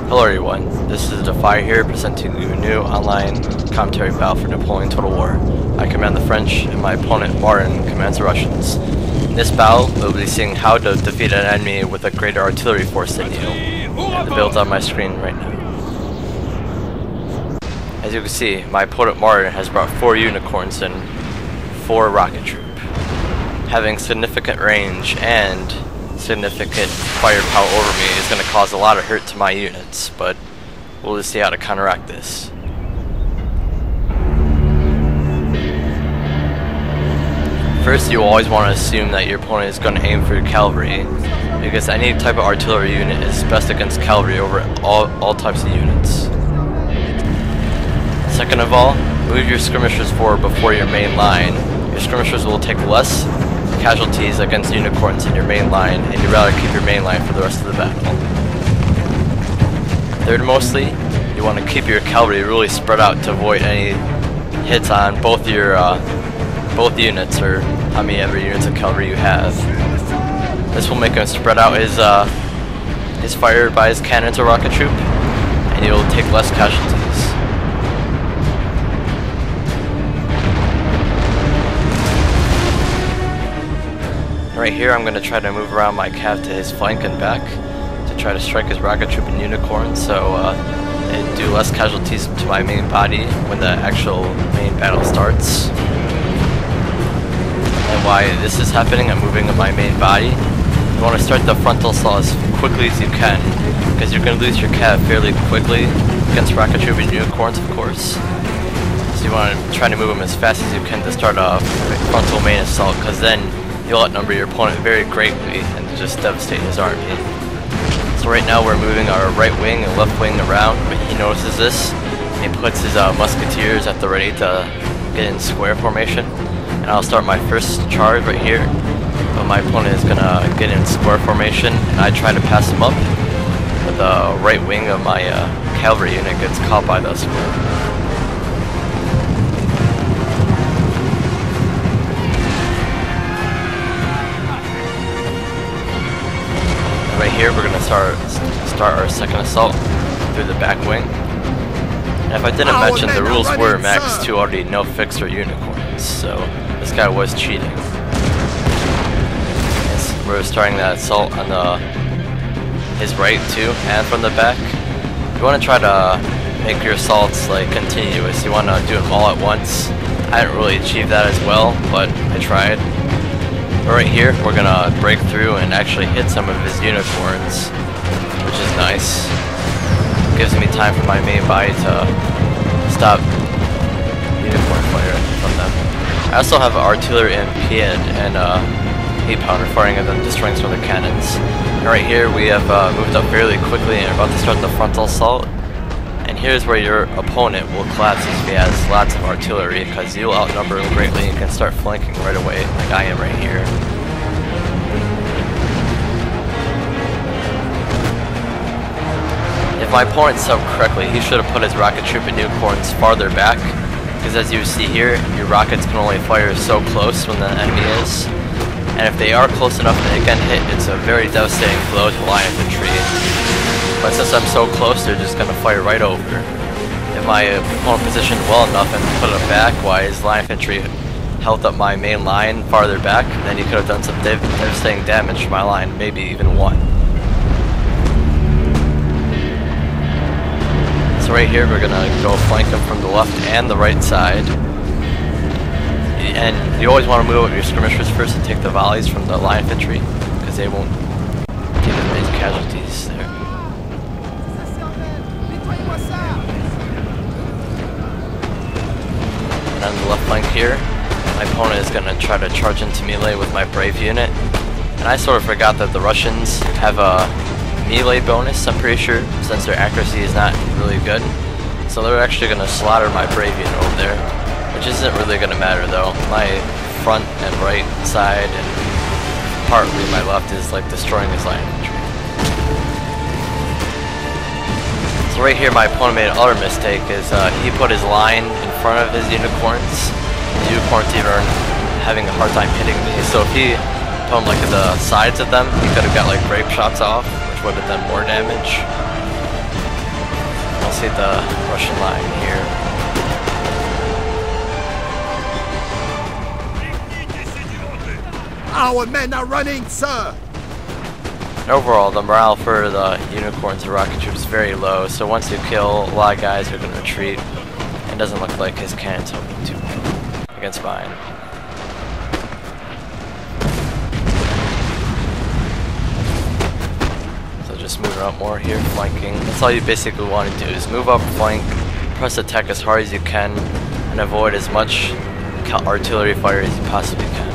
Hello everyone, this is Defy here, presenting you a new online commentary battle for Napoleon Total War. I command the French and my opponent Martin commands the Russians. In this battle, we'll be seeing how to defeat an enemy with a greater artillery force than you. And the build's on my screen right now. As you can see, my opponent Martin has brought 4 unicorns and 4 rocket troop. Having significant range and significant firepower over me is going to cause a lot of hurt to my units, but we'll just see how to counteract this. First, you always want to assume that your opponent is going to aim for your cavalry, because any type of artillery unit is best against cavalry over all types of units. Second of all, move your skirmishers forward before your main line. Your skirmishers will take less casualties against unicorns in your main line, and you'd rather keep your main line for the rest of the battle. Third, mostly, you want to keep your cavalry really spread out to avoid any hits on both your both units, or how many ever units of cavalry you have. This will make him spread out his fire by his cannons or rocket troop, and you'll take less casualties. Right here, I'm going to try to move around my cav to his flank and back to try to strike his rocket troop and unicorn, so and do less casualties to my main body when the actual main battle starts. And why this is happening, I'm moving my main body. You want to start the frontal assault as quickly as you can, because you're going to lose your cav fairly quickly against rocket troop and unicorns, of course. So you want to try to move them as fast as you can to start a frontal main assault, because then you'll outnumber your opponent very greatly and just devastate his army. So right now we're moving our right wing and left wing around, but he notices this and he puts his musketeers at the ready to get in square formation. And I'll start my first charge right here, but my opponent is gonna get in square formation and I try to pass him up, but the right wing of my cavalry unit gets caught by the square. Right here, we're gonna start our second assault through the back wing. And if I didn't mention, the rules were max 2 already no fixer unicorns, so this guy was cheating. We're starting that assault on his right too, and from the back. You want to try to make your assaults like continuous. You want to do them all at once. I didn't really achieve that as well, but I tried. Right here, we're gonna break through and actually hit some of his unicorns, which is nice. Gives me time for my main body to stop unicorn fire from them. I also have artillery MP and heat powder firing at them, destroying some of the cannons. And right here, we have moved up fairly quickly and are about to start the frontal assault. And here's where your opponent will collapse if he has lots of artillery, because you'll outnumber him greatly and can start flanking right away, like I am right here. If my opponent set up correctly, he should have put his rocket troop and unicorns farther back, because as you see here, your rockets can only fire so close when the enemy is. And if they are close enough that they can hit, it's a very devastating blow to line infantry. But since I'm so close, they're just going to fire right over. If my opponent positioned well enough and put it back while his line infantry held up my main line farther back, then he could have done some devastating damage to my line, maybe even won. So right here, we're going to go flank him from the left and the right side. And you always want to move up your skirmishers first and take the volleys from the line infantry, because they won't take as many casualties there. And on the left flank here, my opponent is going to try to charge into melee with my brave unit. And I sort of forgot that the Russians have a melee bonus, I'm pretty sure, since their accuracy is not really good. So they're actually going to slaughter my brave unit over there, which isn't really going to matter though. My front and right side and partly my left is like destroying his line infantry. So right here, my opponent made another mistake, is he put his line in front of his unicorns. The unicorns even having a hard time hitting me, so if he put them like at the sides of them, he could have got like grape shots off, which would have done more damage. see the Russian line here. Our men are running, sir! Overall, the morale for the unicorns and rocket troops is very low, so once you kill, a lot of guys are going to retreat. It doesn't look like his cannons will be too well against mine. So just moving up more here, flanking. That's all you basically want to do, is move up, flank, press attack as hard as you can, and avoid as much artillery fire as you possibly can.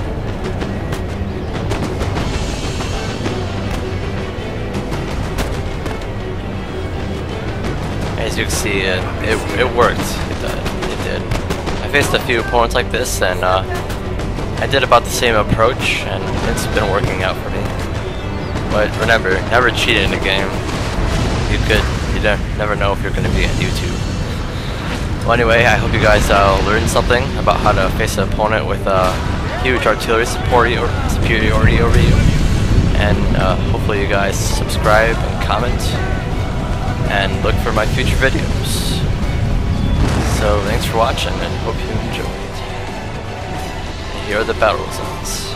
As you can see, it worked. It did. I faced a few opponents like this, and I did about the same approach, and it's been working out for me. But remember, never cheat in a game. You never know if you're going to be on YouTube. Well, anyway, I hope you guys learned something about how to face an opponent with huge artillery superiority over you. And hopefully you guys subscribe and comment. And look for my future videos. So thanks for watching and hope you enjoyed. Here are the battle zones.